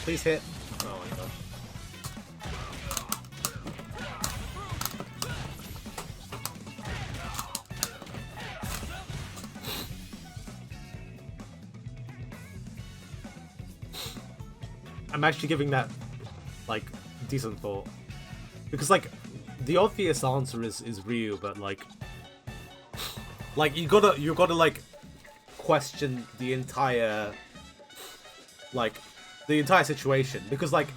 Please hit. Oh my god. I'm actually giving that, like, decent thought. Because, like, the obvious answer is Ryu, but, like, you gotta, like, question the entire, like, the entire situation. Because, like,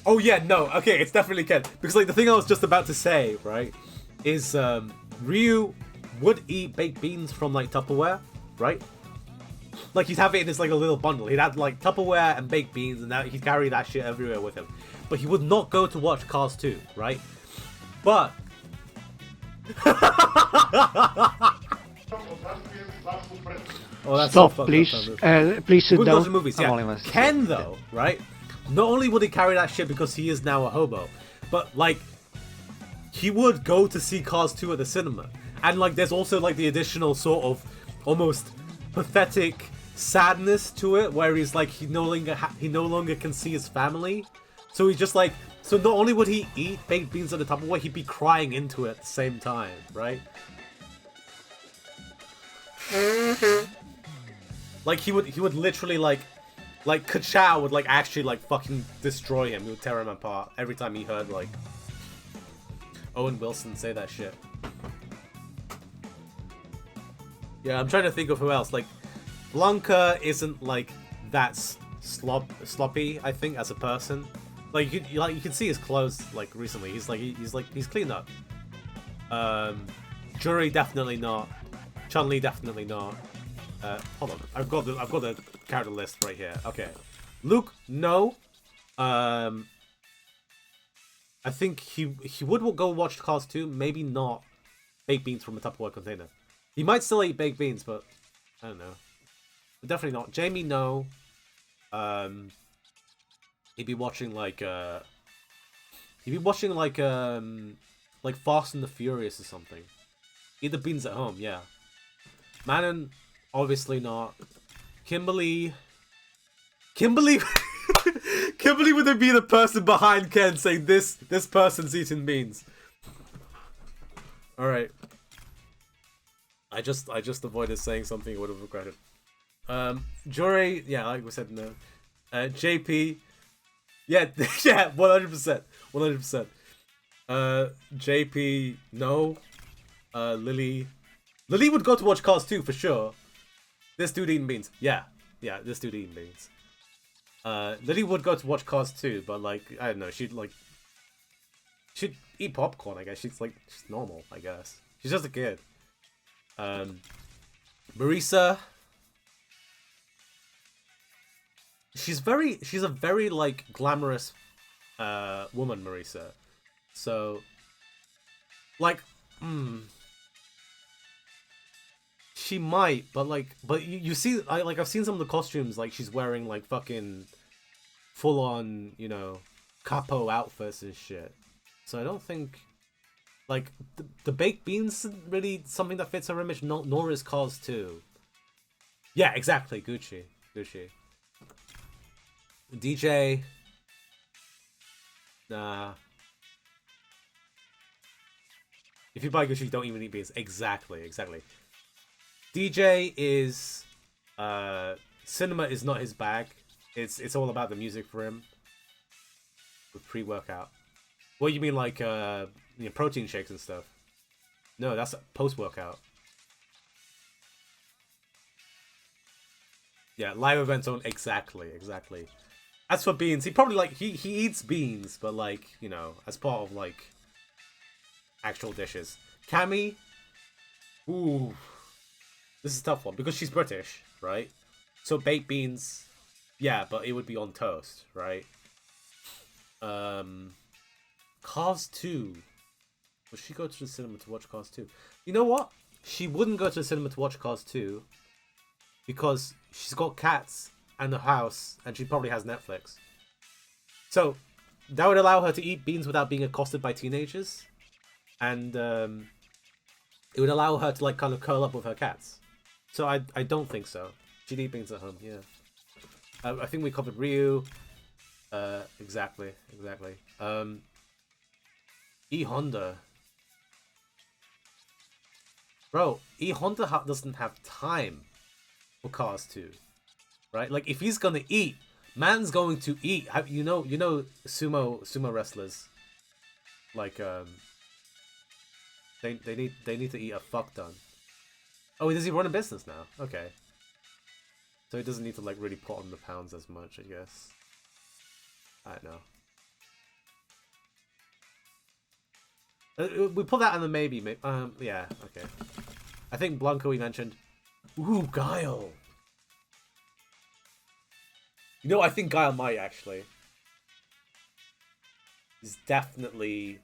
oh yeah, no, okay, it's definitely Ken. Because, like, the thing I was just about to say, right, is, Ryu would eat baked beans from, like, Tupperware, right? Like, he'd have it in his, like, a little bundle. He'd have, like, Tupperware and baked beans, and he'd carry that shit everywhere with him. But he would not go to watch Cars 2, right? But... oh, that's stop, please. Please sit down. Go to movies, yeah. Ken, though, right? Not only would he carry that shit because he is now a hobo, but, like, he would go to see Cars 2 at the cinema. And, like, there's also, like, the additional sort of almost pathetic sadness to it, where he's like he no longer can see his family, so he's just like, so not only would he eat baked beans at the Tupperware, he'd be crying into it at the same time, right? Like he would literally like Ka-Chow would like actually like fucking destroy him. He would tear him apart every time he heard like Owen Wilson say that shit. Yeah, I'm trying to think of who else. Like, Blanca isn't like that sloppy, I think, as a person. Like you can see his clothes like recently. He's cleaned up. Jury definitely not. Chun-Li definitely not. Hold on, I've got the character list right here. Okay, Luke, no. I think he would go watch Cars 2. Maybe not baked beans from a Tupperware container. He might still eat baked beans, but I don't know. But definitely not. Jamie, no. He'd be watching like Fast and the Furious or something. Eat the beans at home, yeah. Manon, obviously not. Kimberly Kimberly would be the person behind Ken saying this person's eating beans. Alright. I just avoided saying something I would have regretted. Jory, yeah, like we said, no. JP, yeah, yeah, 100%, 100%. JP, no. Lily would go to watch Cars 2 for sure. This dude eating beans, yeah, this dude eating beans. Lily would go to watch Cars 2, but like I don't know, she'd eat popcorn. I guess she's normal. I guess she's just a kid. Marisa, she's a very like glamorous woman, Marisa. So like she might, but you see, I've seen some of the costumes, like she's wearing like fucking full on, you know, capo outfits and shit. So I don't think like the baked beans isn't really something that fits her image, nor is Cars 2. Yeah, exactly. Gucci. DJ. Nah. If you buy Gucci, you don't even eat beans. Exactly. DJ is cinema is not his bag. It's all about the music for him. With pre-workout. What you mean, like protein shakes and stuff? No, that's post-workout. Yeah, live events on exactly. As for beans, he probably he eats beans, but like, you know, as part of like actual dishes. Cami, ooh, this is a tough one because she's British, right? So baked beans, yeah, but it would be on toast, right? Cars 2. Would she go to the cinema to watch Cars 2? You know what? She wouldn't go to the cinema to watch Cars 2 because she's got cats and a house, and she probably has Netflix. So that would allow her to eat beans without being accosted by teenagers, and it would allow her to like kind of curl up with her cats. So I don't think so. GD beans at home, yeah. I think we covered Ryu. Exactly. E Honda. Bro, E Honda doesn't have time for Cars 2, right? Like if he's gonna eat, man's going to eat. You know sumo wrestlers. Like they need to eat a fuck ton. Oh, does he run a business now? Okay. So he doesn't need to like really put on the pounds as much, I guess. I don't know. We put that in the maybe. Yeah, okay. I think Blanco we mentioned. Ooh, Guile. You know, I think Guile might actually. He's definitely.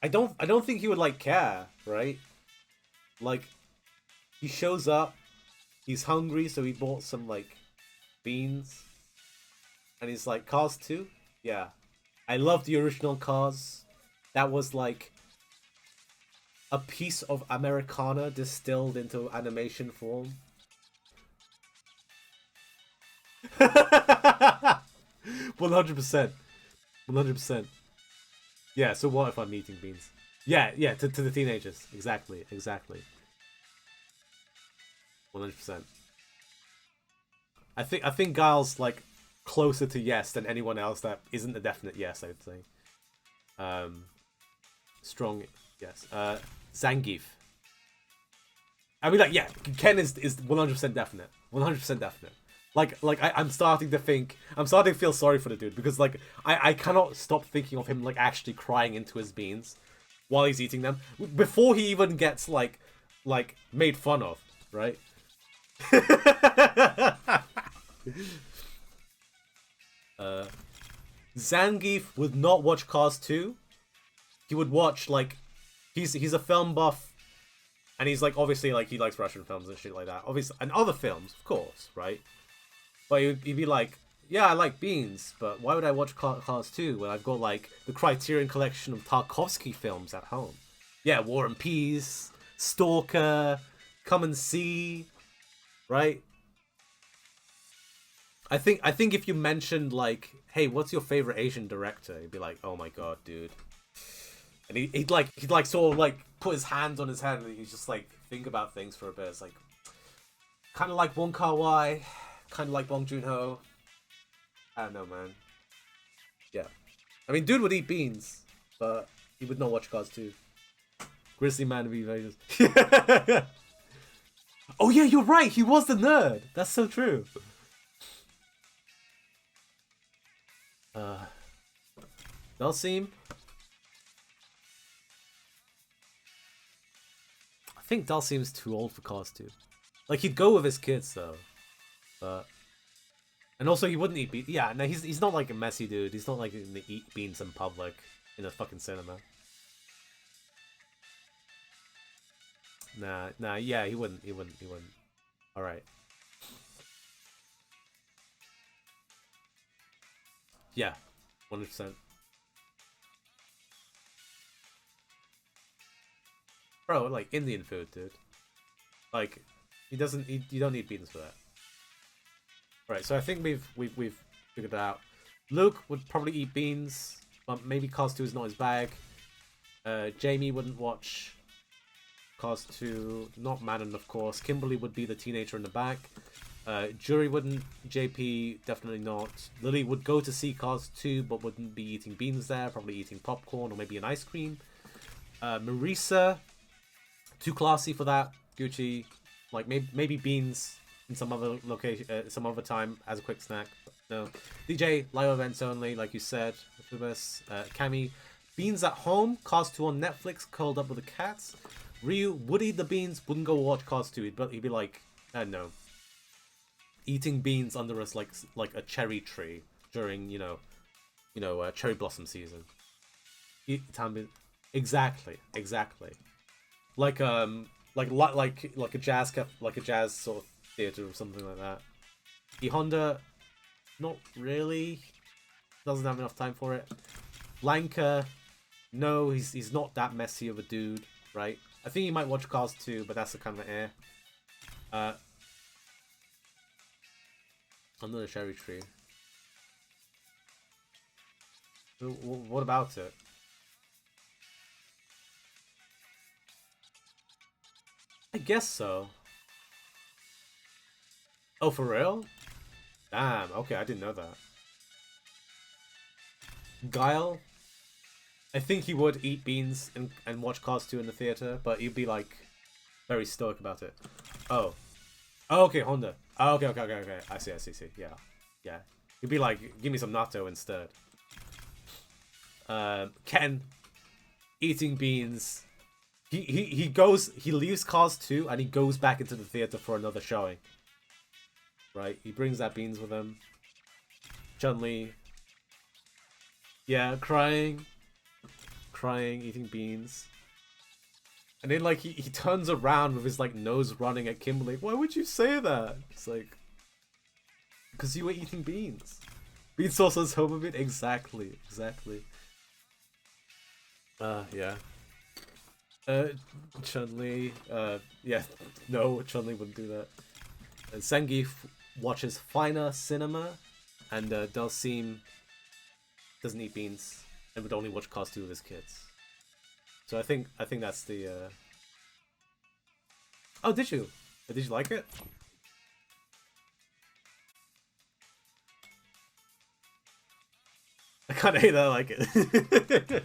I don't think he would like care, right? Like, he shows up. He's hungry, so he bought some like beans. And he's like, Cars 2? Yeah. I love the original Cars. That was like a piece of Americana distilled into animation form. 100%. 100%. Yeah, so what if I'm eating beans? Yeah, to the teenagers. Exactly. 100%. I think Guile's like closer to yes than anyone else that isn't a definite yes, I would say. Strong yes. Zangief. I mean, like, yeah, Ken is 100% definite. 100% definite. Like I'm starting to feel sorry for the dude because like I cannot stop thinking of him like actually crying into his beans while he's eating them before he even gets like made fun of, right? Zangief would not watch Cars 2. He would watch like he's a film buff, and he's like obviously like he likes Russian films and shit like that. Obviously, and other films, of course, right? But he'd be like, yeah, I like beans, but why would I watch Cars 2 when I've got like the Criterion collection of Tarkovsky films at home? Yeah, War and Peace, Stalker, Come and See, right? I think if you mentioned like, hey, what's your favorite Asian director? He'd be like, oh my god, dude. And he'd sort of like put his hands on his head and he'd just like think about things for a bit. It's like kind of like Wong Kar-wai, kind of like Bong Joon-ho. I don't know, man. Yeah, I mean, dude would eat beans, but he would not watch Cars 2. Grizzly Man would be Vegas. Oh yeah, you're right. He was the nerd. That's so true. Dalsim. I think Dalsim's too old for Cars 2. Like, he'd go with his kids though, but and also he wouldn't eat beans. Yeah, no, he's not like a messy dude. He's not like going to eat beans in public in a fucking cinema. Nah. Yeah, he wouldn't. All right. Yeah, 100%. Bro, like Indian food, dude. Like, you don't need beans for that. Right, so I think we've figured it out. Luke would probably eat beans, but maybe Cars 2 is not his bag. Jamie wouldn't watch Cars 2, not Manon, of course. Kimberly would be the teenager in the back. Jury wouldn't. JP, definitely not. Lily would go to see Cars 2, but wouldn't be eating beans there. Probably eating popcorn or maybe an ice cream. Marisa, too classy for that. Gucci, like maybe beans in some other location, some other time as a quick snack. No. DJ, live events only, like you said. Cami, beans at home. Cars 2 on Netflix, curled up with the cats. Ryu would eat the beans, wouldn't go watch Cars 2. He'd be like, I don't know, eating beans under us like a cherry tree during cherry blossom season. Exactly. Like a jazz sort of theater or something like that. E Honda, not really. Doesn't have enough time for it. Blanca, no, he's not that messy of a dude, right? I think he might watch Cars 2, but that's the kind of Uh, under the cherry tree. What about it? I guess so. Oh, for real? Damn, okay, I didn't know that. Guile? I think he would eat beans and watch Cars 2 in the theater, but he'd be like very stoic about it. Oh. Oh, okay, Honda. Oh, okay. I see. Yeah. He'd be like, give me some natto instead. Ken eating beans. He leaves Cars 2 and he goes back into the theater for another showing. Right? He brings that beans with him. Chun-Li. Yeah, crying, eating beans. And then, like, he turns around with his, like, nose running at Kimberly. Why would you say that? It's like, because you were eating beans. Bean sauce on top of it? Exactly. Yeah. Chun-Li, yeah, no, Chun-Li wouldn't do that. Zangief watches finer cinema, and Dalsim doesn't eat beans and would only watch Cars 2 with his kids. So I think that's the. Oh, did you? Did you like it? I kind of hate that I like it.